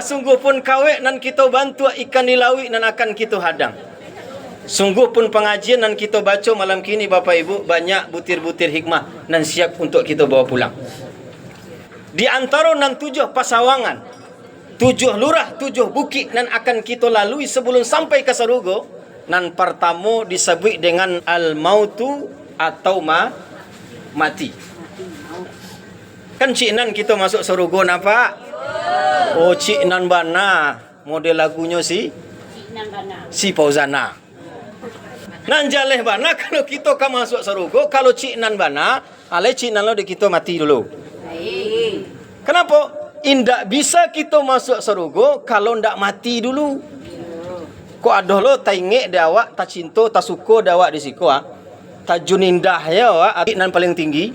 Sungguh pun kawek nan kita bantu ikan di laut nan akan kita hadang. Sungguh pun pengajian nan kita baca malam kini Bapak Ibu banyak butir-butir hikmah nan siap untuk kita bawa pulang. Di antara nan 7 pasawangan, 7 lurah, 7 bukit nan akan kita lalui sebelum sampai ke surga, nan pertama disebut dengan al-mautu atau mati. Kan cik nan kita masuk surga napa? Oh, Cik Nan Bana, model lagunya si Fauzana. Nan jaleh bana kalau kita kan masuk surga, kalau Cik Nan Bana, alai Cik Nan lo di kita mati dulu. Kenapa? Indak bisa kita masuk surga kalau ndak mati dulu. Kok ada lo taingek dia awak, tak cinta, tak suka dia awak di siku tajun indah ya awak, nan paling tinggi.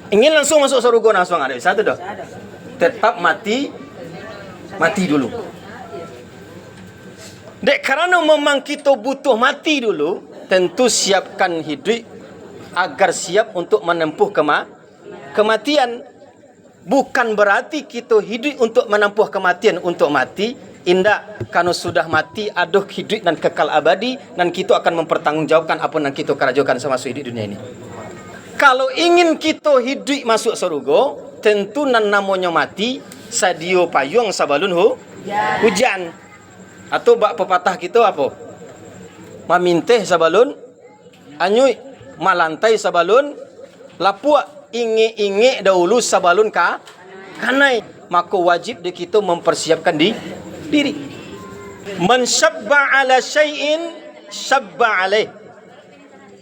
Ingin langsung masuk surga langsung ada satu dah. Tetap mati dulu. Dek, karena memang kita butuh mati dulu, tentu siapkan hidup agar siap untuk menempuh kematian. Bukan berarti kita hidup untuk menempuh kematian untuk mati. Indak, kalau sudah mati aduh hidup dan kekal abadi, dan kita akan mempertanggungjawabkan apa yang kita kerjakan sama hidup dunia ini. Kalau ingin kita hidup masuk surga, tentu nan namanya mati sadio payung sabalun hujan. Atau bak pepatah kita apa? Maminteh sabalun anyui, malantai sabalun lapua, inge dahulu sabalun kanai. Maka wajib di kita mempersiapkan diri. Man syabba ala syai'in syabba alaih.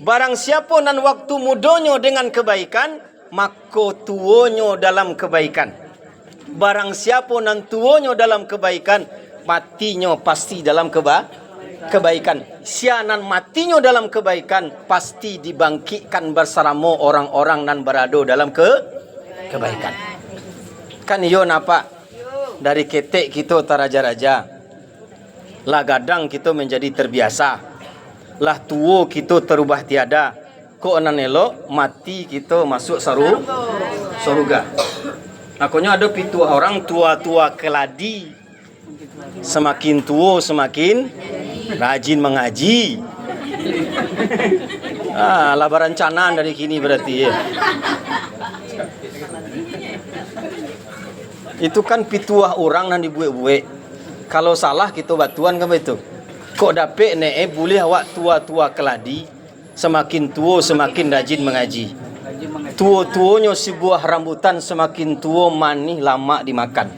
Barang siapa nan waktu mudanya dengan kebaikan, maka tuonyo dalam kebaikan. Barang siapa nan tuonyo dalam kebaikan, matinya pasti dalam kebaikan. Sianan matinya dalam kebaikan, pasti dibangkitkan bersama orang-orang nan berada dalam kebaikan. Kan iyo napa? Dari ketek kita taraja-raja. Lah gadang kita menjadi terbiasa. Lah tuo kita terubah tiada. Kok nan elok mati kita masuk surga. Makanya ada pitu orang tua-tua keladi. Semakin tua semakin rajin mengaji. Lah berencanaan dari kini berarti ya. Itu kan pituah orang nan dibuat-buat. Kalau salah kita batuan kan begitu. Kok dapet boleh awak tua-tua keladi, semakin tua semakin rajin mengaji. Tua-tuanya sebuah rambutan semakin tua manis lama dimakan.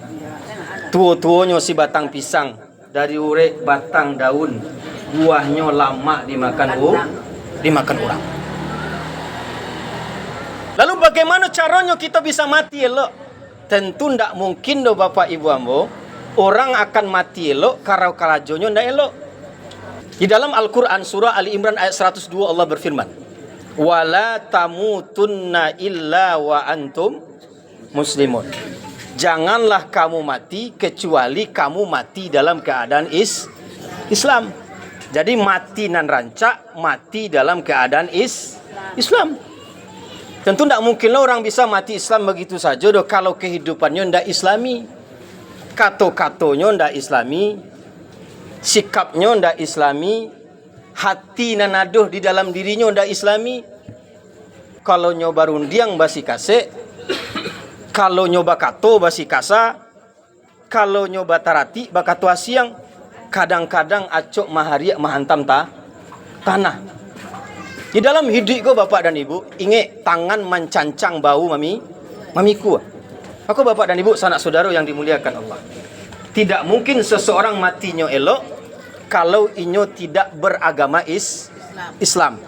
Tua-tuanya si batang pisang dari urek batang daun, buahnya lama dimakan orang. Lalu bagaimana caranya kita bisa mati elok? Tentu ndak mungkin do Bapak Ibu ambo, orang akan mati elok karena karajonyo ndak elok. Di dalam Al-Quran surah Ali Imran ayat 102 Allah berfirman, wala tamutunna illa wa antum muslimun. Janganlah kamu mati kecuali kamu mati dalam keadaan Islam. Jadi mati nan rancak, mati dalam keadaan Islam. Tentu tidak mungkinlah orang bisa mati Islam begitu saja doh kalau kehidupannya tidak Islami. Kato-katonya tidak Islami, sikapnya tidak Islami, hati nan aduh di dalam dirinya tidak Islami. Kalau nyoba rundiang basi kase, kalau nyoba kato basi kasa, kalau nyoba tarati bakato asiang, kadang-kadang acok mahariak mahantam tanah. Di dalam hidup ko bapak dan ibu, ingat tangan mencancang bau mamiku. Aku bapak dan ibu sanak saudara yang dimuliakan Allah. Tidak mungkin seseorang matinya elok kalau inyo tidak beragama Islam.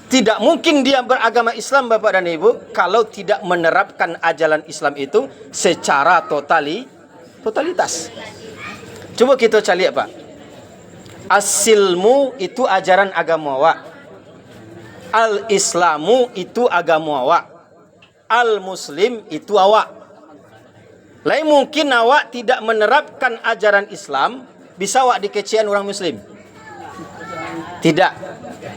Tidak mungkin dia beragama Islam bapak dan ibu kalau tidak menerapkan ajaran Islam itu secara totalitas. Coba kita cari apa? Asilmu itu ajaran agama awak. Al-Islamu itu agama awak. Al-Muslim itu awak. Lain mungkin awak tidak menerapkan ajaran Islam, bisa awak dikecian orang Muslim? Tidak.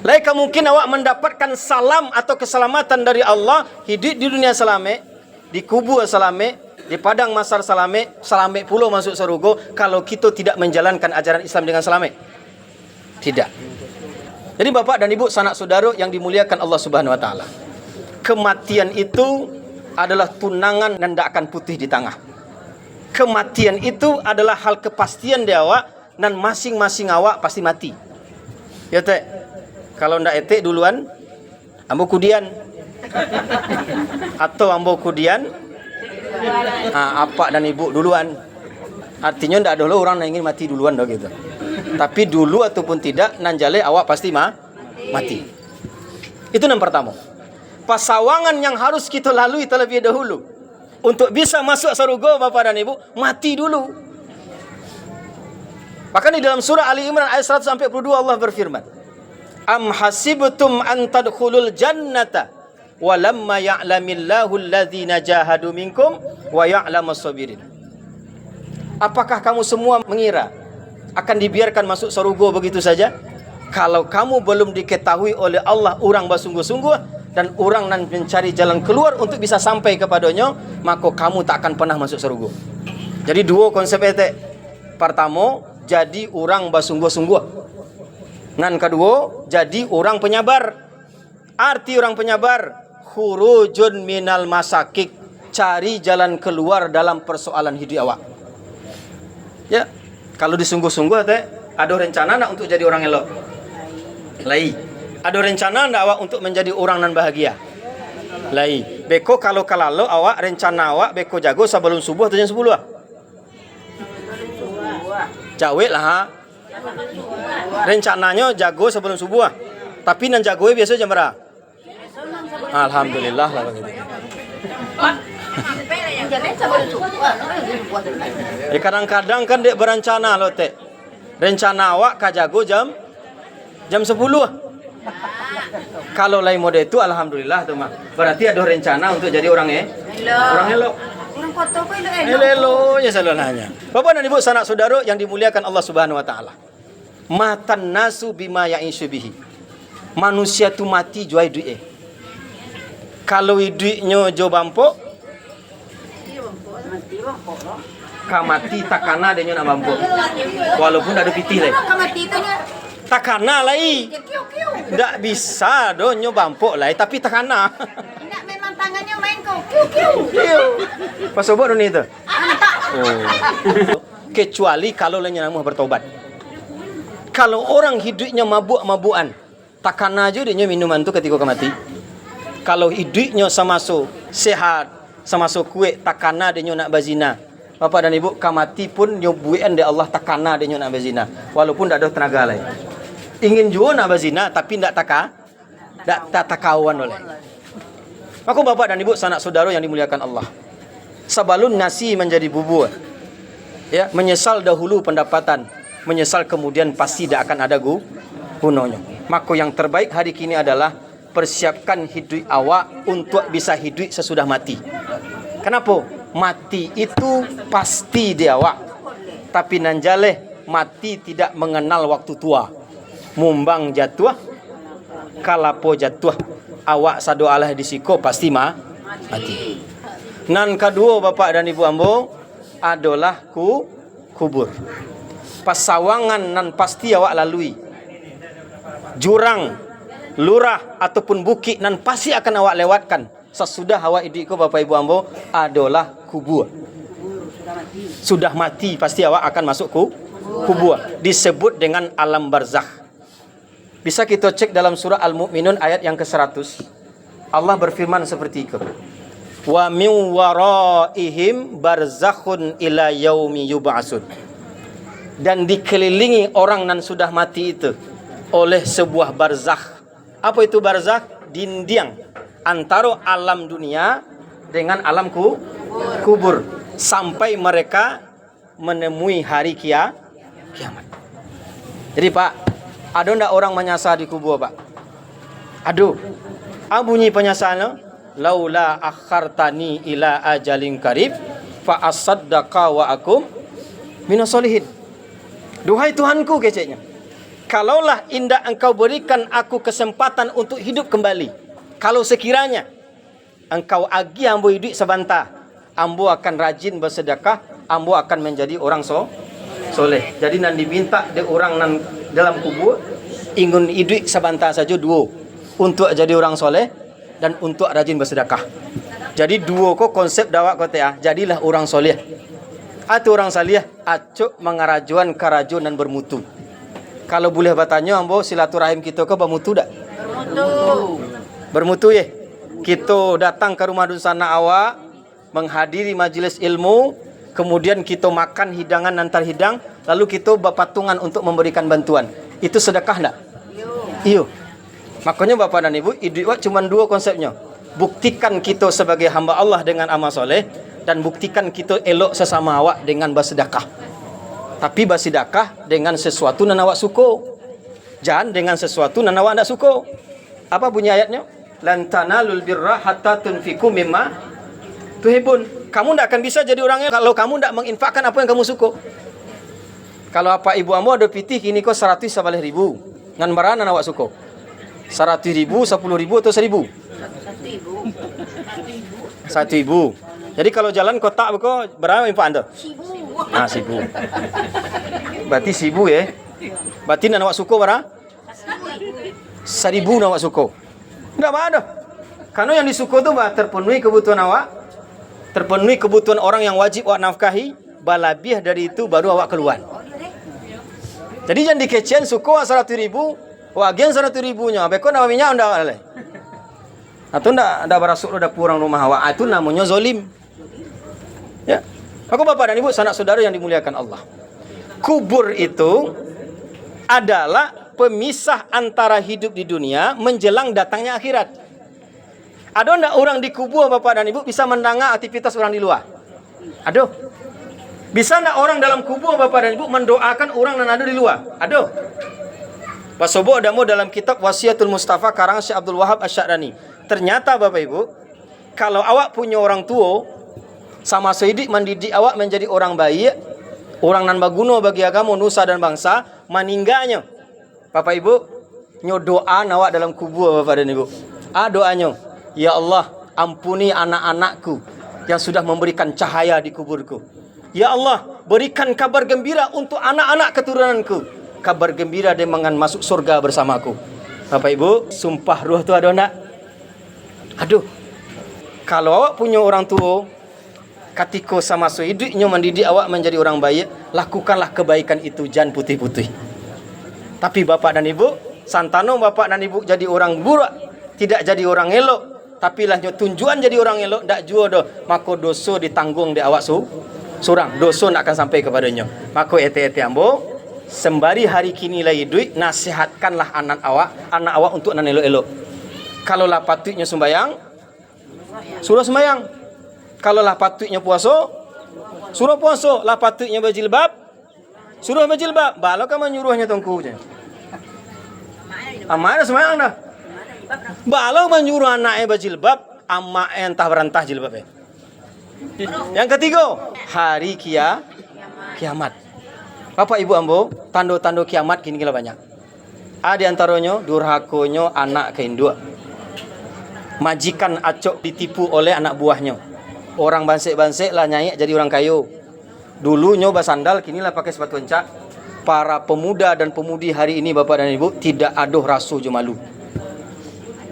Lain mungkin awak mendapatkan salam atau keselamatan dari Allah, hidup di dunia selame, di kubur selame, di padang masar Salame pulau masuk surga kalau kita tidak menjalankan ajaran Islam dengan Salame? Tidak. Jadi Bapak dan Ibu sanak saudara yang dimuliakan Allah Subhanahu wa taala. Kematian itu adalah tunangan dan tidak akan putih di tengah. Kematian itu adalah hal kepastian di awak dan masing-masing awak pasti mati. Ya teh. Kalau ndak etek duluan ambo kudian. Atau ambo kudian apa dan ibu duluan. Artinya ndak ada orang yang ingin mati duluan dah gitu. Tapi dulu ataupun tidak nanjale awak pasti mati. Itu yang pertama. Pasawangan yang harus kita lalui terlebih dahulu untuk bisa masuk surga Bapak dan Ibu, mati dulu. Bahkan di dalam surah Ali Imran ayat 142 Allah berfirman, "Am hasibtum an tadkhulul jannata walamma ya'lamillahu alladhina jahadu minkum wa ya'lamus sabirin." Apakah kamu semua mengira akan dibiarkan masuk surga begitu saja? Kalau kamu belum diketahui oleh Allah orang bersungguh-sungguh dan orang nan mencari jalan keluar untuk bisa sampai kepadanya, maka kamu tak akan pernah masuk surga. Jadi dua konsep itu. Pertama, jadi orang bersungguh-sungguh. Nan kedua, jadi orang penyabar. Arti orang penyabar, khurujun minal masakik, cari jalan keluar dalam persoalan hidup awak. Ya, kalau disungguh-sungguh teh ada rencana nak untuk jadi orang elok. Lai. Ada rencana ndak awak untuk menjadi orang nan bahagia? Lai. Beko kalau awak rencana awak beko jago sebelum subuh atau jam 10 ah? Jawet lah ha. Rencananya jago sebelum subuh ah. Tapi nan jagoe biasa jam berapa? Alhamdulillah lah begitu. Ya kadang-kadang kan dek berencana loh teh. Rencana awak ka jago jam 10 ah. Kalau lain mode itu alhamdulillah tuh mah. Berarti ada rencana untuk jadi orang orang elok. Orang kotor kok elok. Elok ya salahnya. Bapak dan Ibu sanak saudara yang dimuliakan Allah Subhanahu wa taala. Matan nasu bima ya'ishu bihi. Manusia tu mati juai duit. Kalau duitnya jo bampok kamati takana dia nak bampok. Walaupun ada pitih leh. Kamati itu nya Takana lai. Tak bisa do nyo bampok lai tapi takana. Nak memang tangannya main kau. Kiu. Pas sobat ni tu. Oh. Kecuali kalau lainnya namu bertobat. Kalau orang hidupnya mabuk-mabukan, takana aja dia minuman tu ketika mati. Kalau hidupnya sama-sama sehat, sama-sama kuat, takana dia nak bazina. Bapak dan Ibu, kamati pun nyobuan de Allah takana dia nak bazina. Walaupun tak ada tenaga lain. Ingin juga nak berzina tapi tak takawan oleh. Maka Bapak dan Ibu sanak saudara yang dimuliakan Allah. Sabalun nasi menjadi bubur. Ya, menyesal dahulu pendapatan, menyesal kemudian pasti tidak akan ada gunanya. Maka yang terbaik hari kini adalah persiapkan hidup awak untuk bisa hidup sesudah mati. Kenapa? Mati itu pasti di awak. Tapi nanjaleh mati tidak mengenal waktu tua. Mumbang jatuh, kalapo jatuh, awak sado alah disiko pasti mati. Nan kedua Bapak dan Ibu ambo adalah kubur. Pasawangan nan pasti awak lalui. Jurang, lurah ataupun bukit nan pasti akan awak lewatkan sesudah awak hidup Bapak Ibu ambo adalah kubur. Sudah mati pasti awak akan masuk kubur. Disebut dengan alam barzakh. Bisa kita cek dalam surah Al-Mu'minun ayat yang ke-100. Allah berfirman seperti itu. Wa min waraihim barzakhun ila yaumi yub'atsun. Dan dikelilingi orang nan sudah mati itu oleh sebuah barzakh. Apa itu barzakh? Dinding antara alam dunia dengan alam kubur sampai mereka menemui hari kiamat. Jadi Pak, ada ndak orang menyasar di kubur Pak? Aduh. Bunyi penyasarannya, laula akhartani ila ajalin qarib fa asaddaqa wa akum minas solihin. Duhai Tuhanku keceknya, kalaulah indah engkau berikan aku kesempatan untuk hidup kembali. Kalau sekiranya engkau agi ambo hidup sebentar, ambo akan rajin bersedekah, ambo akan menjadi orang soleh. Jadi nan diminta de orang nan dalam kubur ingun hidup sebentar saja dua untuk jadi orang soleh dan untuk rajin bersedekah. Jadi dua ko konsep dawak kota ya. Jadilah orang soleh. Atau orang salih acuk mengarajuan karajuan dan bermutu. Kalau boleh bertanya ambo silaturahim kita ke bermutu dak? Bermutu ya. Kita datang ke rumah dusana awak, menghadiri majelis ilmu, kemudian kita makan hidangan antar hidang, lalu kita berpatungan untuk memberikan bantuan. Itu sedekah enggak? Iyo. Makanya Bapak dan Ibu, hidup cuma dua konsepnya. Buktikan kita sebagai hamba Allah dengan amal soleh, dan buktikan kita elok sesama awak dengan bersedekah. Tapi bersedekah dengan sesuatu yang awak suka. Jangan dengan sesuatu yang awak tidak suka. Apa bunyi ayatnya? Lan tanalul birra hatta tunfiqu mimma tuhibun. Kamu tidak akan bisa jadi orangnya kalau kamu tidak menginfakkan apa yang kamu suka. Kalau apa ibu ambo ada pitih kini kau 100 sabalih ribu. Ngan maranan awak suka. 100 ribu, 10 ribu atau 1000? 1.000. Jadi kalau jalan kotak berapa infak anda? 1.000. Nah, 1.000. Berarti 1.000 ya. Berarti nak awak suka berapa? 1.000 nak awak suka. Enggak ada. Karena yang disuka tu terpenuhi kebutuhan awak, terpenuhi kebutuhan orang yang wajib awak nafkahi, balabih dari itu baru awak keluar. Jadi jangan dikecian suka 100.000, wagian 100.000 nya, beko nak minyak ndak boleh. Atau ndak berasuk dah kurang rumah awak, itu namanya zalim. Ya. Aku Bapak dan Ibu, sanak saudara yang dimuliakan Allah. Kubur itu adalah pemisah antara hidup di dunia menjelang datangnya akhirat. Ada enggak orang di kubur Bapak dan Ibu bisa mendengar aktivitas orang di luar? Ada. Bisa enggak orang dalam kubur Bapak dan Ibu mendoakan orang yang ada di luar? Ada. Pasobo adamu dalam kitab Wasiatul Mustafa karangan Syekh Abdul Wahab Asy-Sya'rani. Ternyata Bapak Ibu, kalau awak punya orang tua, sama seidik mendidik awak menjadi orang baik, orang nan baguna bagi agama, nusa dan bangsa, meninggalnya. Bapak Ibu, nyo doa awak dalam kubur Bapak dan Ibu. Doanya, ya Allah, ampuni anak-anakku yang sudah memberikan cahaya di kuburku. Ya Allah, berikan kabar gembira untuk anak-anak keturunanku. Kabar gembira dia dengan masuk surga bersamaku. Bapak Ibu, sumpah ruh tu ada nak? Aduh. Kalau awak punya orang tua, ketika sama hidupnya mendidik awak menjadi orang baik, lakukanlah kebaikan itu, jangan putih-putih. Tapi Bapak dan Ibu, santano Bapak dan Ibu jadi orang buruk, tidak jadi orang elok, tapi lah tujuan jadi orang elok, tak jua dah, maka dosa ditanggung di awak surang. Dosa nak akan sampai kepadanya. Maka ete-ete ambo, sembari hari kini lagi duit, nasihatkanlah anak awak untuk nan elok-elok. Kalau lah patutnya sembayang, suruh sembayang. Kalau lah patutnya puasa, suruh puasa. Lah patutnya berjilbab, suruh berjilbab. Balau kan menyuruhnya tongku je. Amak sembayang dah. Balau menyuruh anaknya berjilbab, amak entah berantah jilbab. Yang ketiga, hari kiamat. Bapak Ibu ambo, tanda-tanda kiamat kini kira banyak. Ada antaranya durhakonya anak keindua. Majikan acok ditipu oleh anak buahnya. Orang bansek-bansek lah nyanyi jadi orang kayu. Dulu nyoba sandal, kini lah pakai sepatu encak. Para pemuda dan pemudi hari ini Bapak dan Ibu tidak aduh rasu jo malu.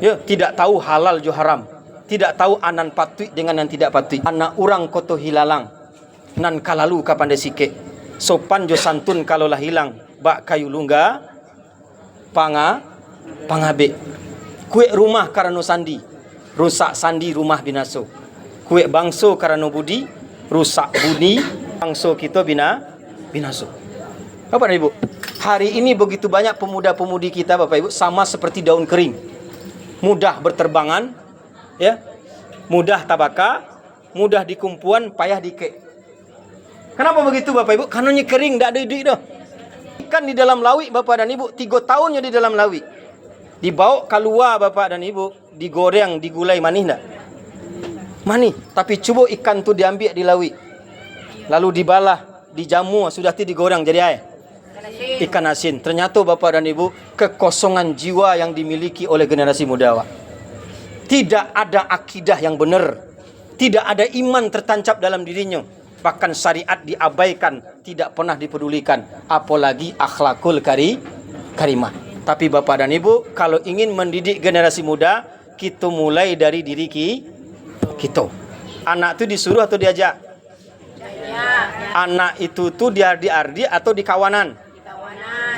Ya, tidak tahu halal jo haram. Tidak tahu anan patut dengan yang tidak patut. Anak orang koto hilalang. Nan kalalu kapan desike. Sopan jo santun kalau lah hilang. Bak kayu lungga. Pangabe. Kue rumah karena sandi. Rusak sandi rumah binaso. Kue bangso karena budi. Rusak budi. Bangso kita binaso. Bapak dan Ibu, hari ini begitu banyak pemuda-pemudi kita Bapak Ibu sama seperti daun kering. Mudah berterbangan, ya. Mudah tabaka, mudah dikumpuan, payah dike. Kenapa begitu Bapak Ibu? Karena kering, tidak ada duit dah. Ikan di dalam lawi Bapak dan Ibu, 3 tahunnya di dalam lawi. Dibawa keluar Bapak dan Ibu, digoreng, digulai, manis tak? Manis. Tapi coba ikan tu diambil di lawi. Lalu dibalah, dijamu, sudah digoreng jadi air. Ikan asin. Ternyata Bapak dan Ibu, kekosongan jiwa yang dimiliki oleh generasi muda awak. Tidak ada akidah yang benar. Tidak ada iman tertancap dalam dirinya. Bahkan syariat diabaikan, tidak pernah dipedulikan. Apalagi akhlakul karimah. Tapi Bapak dan Ibu, kalau ingin mendidik generasi muda, kita mulai dari diri kita. Anak itu disuruh atau diajak? Anak itu tuh diardi atau di kawanan?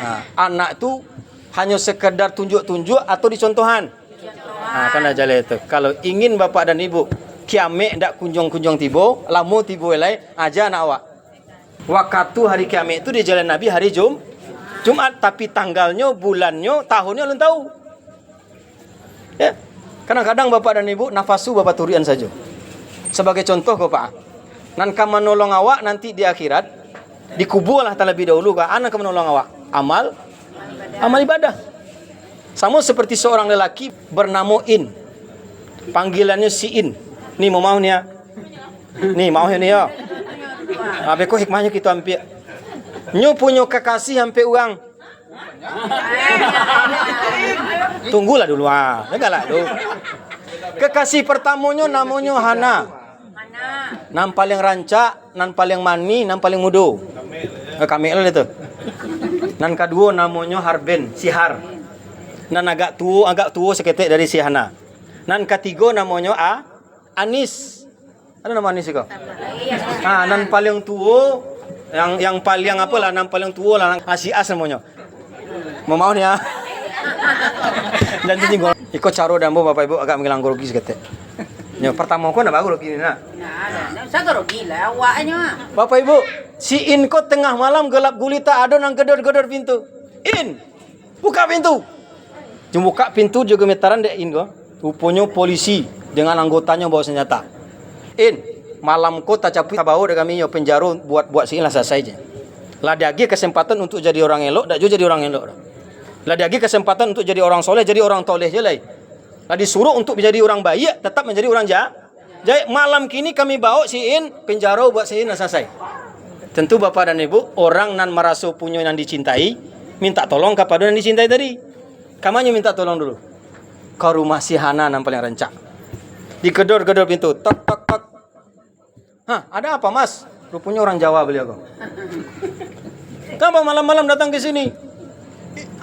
Nah, anak itu hanya sekedar tunjuk-tunjuk atau dicontohan? Nah, kan aja itu. Kalau ingin Bapak dan Ibu kiamat ndak kunjung-kunjung tiba, lamu tiba elai aja anak awak. Waktu hari kiamat itu di jalan Nabi hari Jumat, tapi tanggalnya, bulannya, tahunnya belum tahu. Ya. Kadang-kadang Bapak dan Ibu nafasu Bapak turian saja. Sebagai contoh Bapak, nan ka menolong awak nanti di akhirat, dikuburlah terlebih dahulu ka anak menolong awak. Amal ibadah. Sama seperti seorang lelaki bernama In. Panggilannya si In. Nih mau nih ya. Nih mau nih ya. Apa kok hikmahnya kita hampir. Nyu punya kekasih hampir uang. Tunggulah dulu Enggak dulu. Kekasih pertamanya namanya Hana. Nam paling rancak, nan paling mani, nan paling mudo. Kamel itu. Nan kedua namanya Harben, Sihar. Nan agak tua seketik dari si Hana. Nan ketiga namanya Anis. Ada nama Anis kok? Nan paling tua yang paling apalah nan paling tua lah si As namanya. Mau nih ya. Dan tinggal ikut caro dambo Bapak Ibu agak menghilang grogi seketik. Ya pertama kau nak bagus gini nak. Saya grogi lah awaknya. Bapak Ibu, si In kau tengah malam gelap gulita ada nang gedor-gedor pintu. In, buka pintu. Cuma buka pintu juga gemetaran dek In kau. Rupanya polisi dengan anggotanya bawa senjata. In, malam kau tak capai bawa dengan kami penjara buat si In lah selesai je. Lah lagi kesempatan untuk jadi orang elok, tak juga jadi orang elok. Lah lagi kesempatan untuk jadi orang soleh, jadi orang toleh je lah. Lah disuruh untuk menjadi orang baik, tetap menjadi orang jahat. Jadi malam kini kami bawa si In penjara buat si In lah selesai. Tentu Bapak dan Ibu, orang nan merasa punya yang dicintai, minta tolong kepada yang dicintai tadi. Kamunya minta tolong dulu. Ke rumah si Hana yang paling rancak. Digedor-gedor pintu. Tok, tok, tok. Hah, ada apa mas? Rupanya orang Jawa beliau kok. Kenapa malam-malam datang ke sini?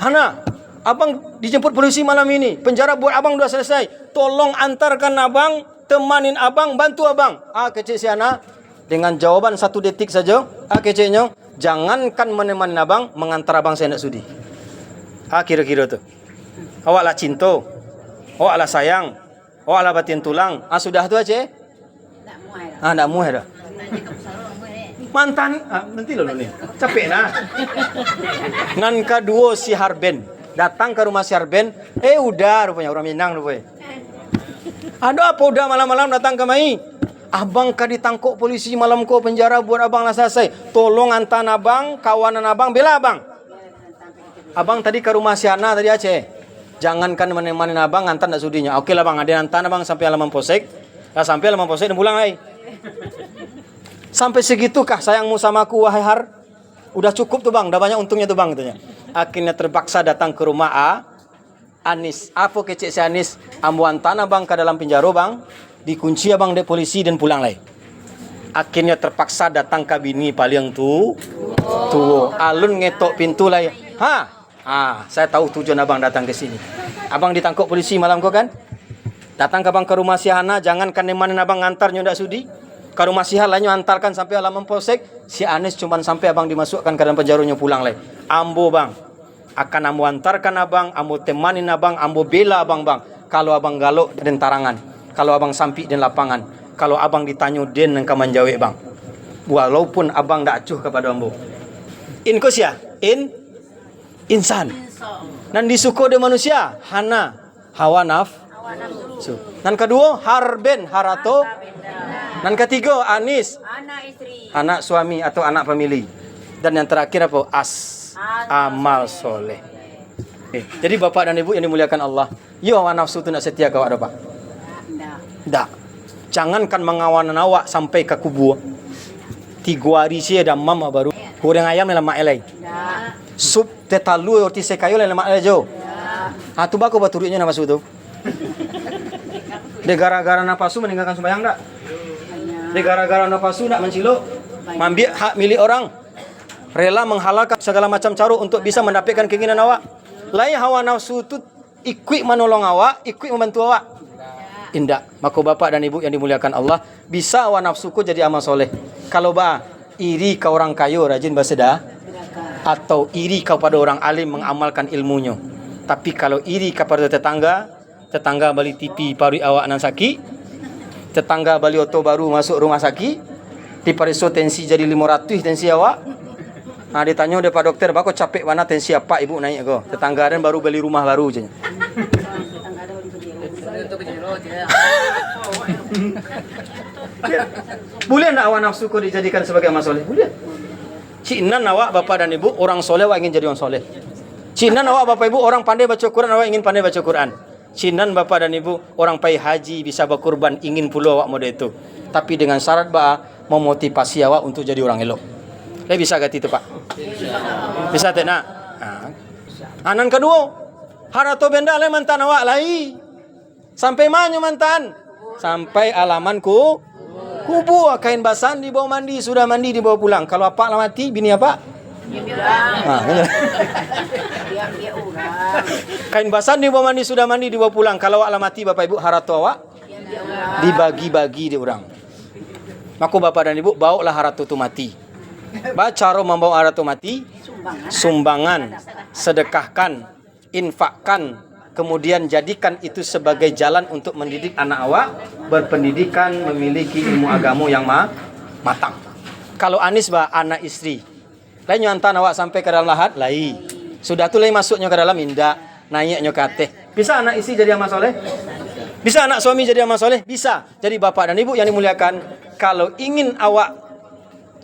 Hana, abang dijemput polisi malam ini. Penjara buat abang sudah selesai. Tolong antarkan abang, temanin abang, bantu abang. Kecil si Hana. Dengan jawaban 1 detik saja. Kecilnya, jangankan menemani abang, mengantar abang saya nak sudi. Kira-kira tu. Awak lah cinta. Awak lah sayang. Awak lah batin tulang. Sudah tu aja. Tak muai dah. Mantan. Nanti lalu ni. Capek nah. Nan kedua si Harben. Datang ke rumah si Harben. Udah rupanya. Orang Minang rupanya. Ada apa udah malam-malam datang ke Mai? Abang ka ditangkap polisi malam ko penjara buat abang lah selesai. Tolong antar abang, kawanan abang, bela abang. Abang tadi ke rumah si Hana tadi Aceh. Jangankan menemani abang, antar tak sudinya. Okey lah bang, ada antar abang sampai halaman posek. Lah sampai halaman posek dan pulang lagi. Sampai segitukah sayangmu sama aku wahai Har? Udah cukup tuh bang, dah banyak untungnya tuh bang katanya. Akhirnya terpaksa datang ke rumah Anis. Apa kecik si Anis? Ambuan tanah bang ke dalam penjara bang. Dikunci abang dek polisi dan pulang lagi. Akhirnya terpaksa datang ke bini paling tuh. Alun ngetok pintu lagi. Saya tahu tujuan abang datang ke sini. Abang ditangkap polisi malam kau kan? Datang ke abang ke rumah si Hana, jangankan nemanin abang ngantar ndak sudi. Ke rumah si Hana antarkan sampai halaman polsek. Si Anis cuma sampai abang dimasukkan ke dalam penjaranya pulang lagi. Ambo bang, akan ambo antarkan abang, ambo temanin abang, ambo bela abang bang. Kalau abang galok dan tarangan, kalau abang sampik dan lapangan, kalau abang ditanya den nang kamanjawe bang. Walaupun abang dak acuh kepada ambo. In kosia, insan. Nan disuko de manusia, Hana, hawa nafsu. Nan kedua, Harben, harato. Nan ketiga, Anis, Anak istri. anak suami atau anak famili. Dan yang terakhir apa? Amal soleh. Jadi bapak dan ibu yang dimuliakan Allah, yo hawa nafsu tu nak setia kau ada pak? Tak. Jangankan mengawan awak sampai ke kubur. 3 hari sih ada mama baru. Goreng ayam dalam mak elai. Sup tetalu roti sekayo dalam mak elai jo. Tu bako baturinya nama su tu. De gara-gara napasu meninggalkan sembahyang tak? Dia gara-gara nafsu nak menciluk, ambil hak milik orang. Rela menghalalkan segala macam cara untuk bisa mendapatkan keinginan awak. Lain hawa nafsu tu ikut menolong awak, ikut membantu awak. Indah. Maka bapak dan ibu yang dimuliakan Allah, bisa hawa nafsuku jadi amal soleh. Kalau iri kau orang kaya rajin bersedekah, atau iri kepada orang alim mengamalkan ilmunya. Tapi kalau iri kepada tetangga beli TV pari awak nan sakit, tetangga beli auto baru masuk rumah sakit, di pariso tensi jadi 500 tensi awak. Nah, ditanya depan dokter, "Bako capek mana tensi apa ibu naik go?" Tetangga dan baru beli rumah baru je. Boleh tak awak nafsu kau dijadikan sebagai amal soleh? Boleh. Cinan awak bapak dan ibu orang soleh, awak ingin jadi orang soleh. Cinan awak bapak ibu orang pandai baca Quran, awak ingin pandai baca Quran. Cinan bapak dan ibu orang pai haji bisa berkurban, ingin pula awak model itu. Tapi dengan syarat memotivasi awak untuk jadi orang elok. Bisa gati itu pak? Bisa tak nak? Anan kedua, harato benda le mantan awak lai. Sampai mana mantan? Sampai alamanku kubu, kain basan dibawa mandi, sudah mandi dibawa pulang. Kalau apa lah mati, bini apa? Kain basan dibawa mandi, sudah mandi dibawa pulang. Kalau awak lah mati bapak ibu, harato awak dibagi-bagi di orang. Maka bapak dan ibu bawalah harato tu mati. Cara membawa harato mati, sumbangan, sedekahkan, infakkan. Kemudian jadikan itu sebagai jalan untuk mendidik anak awak berpendidikan, memiliki ilmu agama yang matang. Kalau anis anak istri, lain nyantan awak sampai ke dalam lahat, lai. Sudah tu lain masuknya ke dalam indah, naiknya ke atas. Bisa anak istri jadi amal soleh? Bisa anak suami jadi amal soleh? Bisa. Jadi bapak dan ibu yang dimuliakan, kalau ingin awak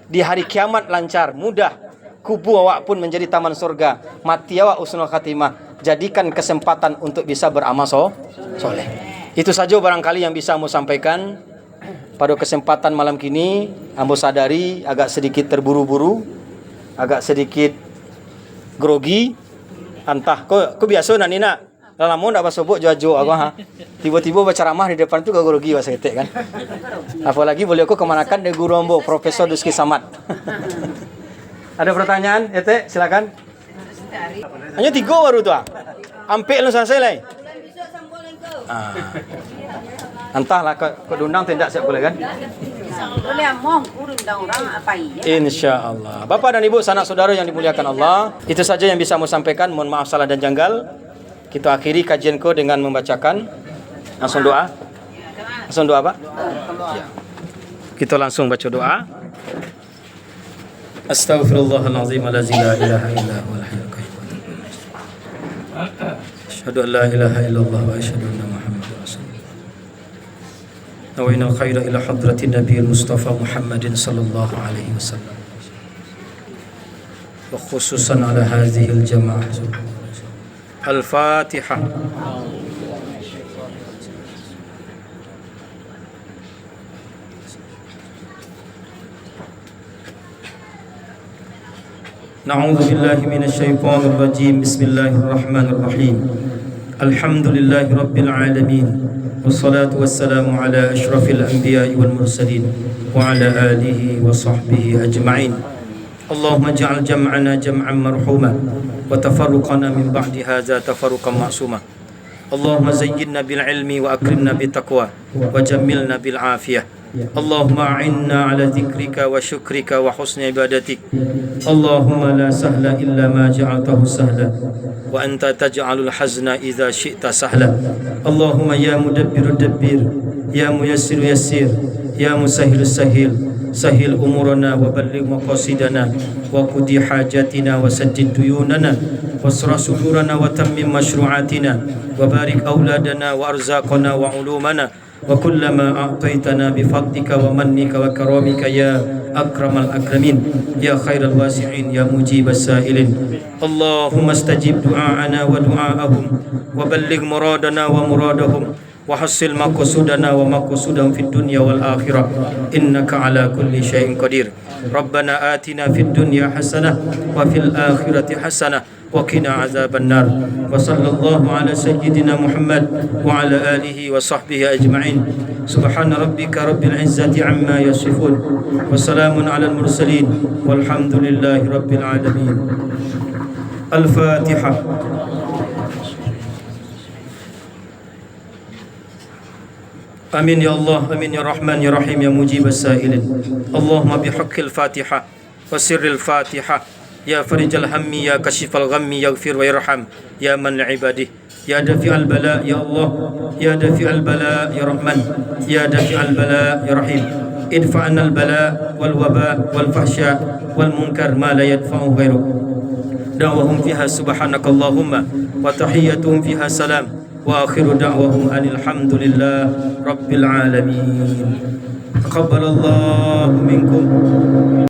di hari kiamat lancar, mudah, kubu awak pun menjadi taman surga, mati awak husnul khatimah, jadikan kesempatan untuk bisa beramal soleh. Itu saja barangkali yang bisa mau sampaikan pada kesempatan malam kini. Ambo sadari agak sedikit terburu-buru, agak sedikit grogi. Entah kau biasa nak Nina. Lama ndak sebut jojo aku Tiba-tiba baca ramah di depan tu kau grogi bahasa ketek kan. Apalagi boleh aku kemanakan de guru ambo Profesor Duski Samad. Ada pertanyaan, Ete? Silakan. Hanya 3 baru tu Ampek lu selesai lah. Entahlah kau diundang tidak siap boleh kan? Boleh among undang orang apa ya? Insya-Allah. Bapak dan Ibu, sanak saudara yang dimuliakan Allah, itu saja yang bisa mau sampaikan. Mohon maaf salah dan janggal. Kita akhiri kajianku dengan membacakan langsung doa. Langsung doa, Pak? Ya. Kita langsung baca doa. Astaghfirullahalazim allazi la ilaha illa huwal hayyul qayyum. Asyhadu an la ilaha illallah wa asyhadu anna Muhammadar rasulullah. Nawaina khaira ila hadratin nabiyil mustafa Muhammadin sallallahu alaihi wasallam. Wa khususan ala hadhihi al-jamaah. Al-Fatihah. Na'udzu billahi minasy syaithanir rajim. Bismillahirrahmanirrahim. Alhamdulillahi rabbil alamin. Wassalatu wassalamu ala asyrafil anbiya'i wal mursalin wa ala alihi wa sahbihi ajma'in. Allahumma ij'al jam'ana jam'an marhuma wa tafarruqana min ba'di hadza tafarruqan ma'suma. Allahumma zayyinna bil ilmi wa akrimna bit taqwa wa jammilna bil afiyah. Allahumma a'inna ala dzikrika wa syukrika wa husni ibadatik. Allahumma la sahla illa ma ja'altahu sahla wa anta taj'alul hazna idza syi'ta sahla. Allahumma ya mudabbiru dabbir, ya muyassiru yassir, ya musahhil sahhil, sahhil umurana wa balligh maqasidana wa qudi hajatina wa saddid duyunana wasrah sudurana wa tammim mashru'atina wa barik auladana wa arzaqana wa ulumana wa kullama a'taitana bi fadlika wa mannika wa karamika ya akramal akramin ya khairal wasi'in ya mujibas sa'ilin. Allahumma istajib du'aana wa du'aahum wa balligh muradana wa muradahum wa hassil maqsudana wa maqsudahum fid dunya wal akhirah innaka ala kulli syai'in qadir. Rabbana atina fid dunya hasanah wa fil akhirati hasanah wa qina azaban nar. Wa sallallahu ala sayyidina Muhammad wa ala alihi wa sahbihi ajma'in. Subhana rabbika rabbil izzati amma yasifun. Wassalamun ala mursalin. Walhamdulillahi rabbil alamin. Al-Fatihah. Amin ya Allah, amin ya Rahman ya Rahim ya Mujib as-sa'ilin. Allahumma bihaqqil Fatihah wa sirril Fatihah ya farijal hammi ya kashifal ghammi yaghfir wa yarham ya man ibadih ya dafi'al bala ya Allah ya dafi'al bala ya Rahman ya dafi'al bala ya Rahim. Idfa'na al-bala wal waba wal fahsya wal munkar ma la yadfa'u ghairuk. Da'wahum fiha subhanakallahumma wa tahiyyatuhum fiha salam. Wa akhiru da'wahum alhamdulillah rabbil alamin. Taqabbalallahu minkum.